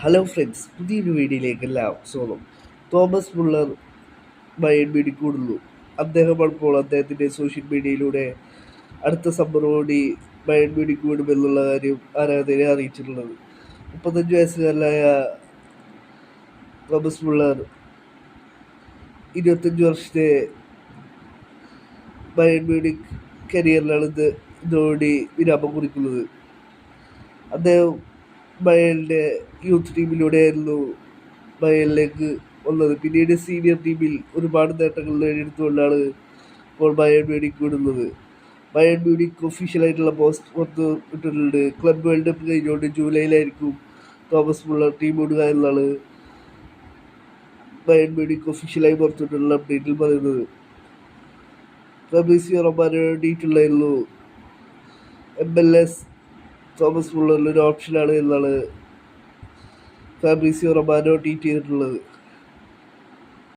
Hello friends, പുതിയൊരു വീഡിയോയിലേക്ക് എല്ലാവർക്കും സ്വാഗതം. തോമസ് മുള്ളർ ബയേൺ മ്യൂണിക്ക് കൂടുന്നു. അദ്ദേഹമാണ് അദ്ദേഹത്തിൻ്റെ സോഷ്യൽ മീഡിയയിലൂടെ അടുത്ത സമ്മറോടി ബയേൺ മ്യൂണിക്ക് വിടുമെന്നുള്ള കാര്യം ആരാധകരെ അറിയിച്ചിട്ടുള്ളത്. 35 വയസ്സുകാരനായ തോമസ് മുള്ളർ 25 വർഷത്തെ ബയേൺ മ്യൂണിക്ക് കരിയറിലാണ് ഇതോടെ വിരാമം കുറിക്കുന്നത്. അദ്ദേഹം ബയേണിൻ്റെ യൂത്ത് ടീമിലൂടെയായിരുന്നു ബയേണിലേക്ക് വന്നത്. പിന്നീട് സീനിയർ ടീമിൽ ഒരുപാട് നേട്ടങ്ങൾ നേടിയെടുത്തുകൊണ്ടാണ് ഇപ്പോൾ ബയേൺ മ്യൂണിക്ക് വിടുന്നത്. ബയേൺ മ്യൂണിക്ക് ഒഫീഷ്യലായിട്ടുള്ള പോസ്റ്റ് പുറത്ത് ഇട്ടിട്ടുണ്ട്. ക്ലബ് വേൾഡ് കപ്പ് കഴിഞ്ഞുകൊണ്ട് ജൂലൈയിലായിരിക്കും തോമസ് മുള്ളർ ടീം വിടുക എന്നാണ് ബയേൺ മ്യൂണിക്ക് ഒഫീഷ്യലായി പുറത്തിട്ടുള്ള അപ്ഡേറ്റിൽ പറയുന്നത്. ഫാബ്രിസിയോ റൊമാനോ വേണ്ടിയിട്ടുള്ളായിരുന്നു MLS തോമസ് മുള്ളറിൽ ഒരു ഓപ്ഷനാണ് എന്നാണ് ഫാബ്രിസിയോ റൊമാനോ ട്വീറ്റ് ചെയ്തിട്ടുള്ളത്.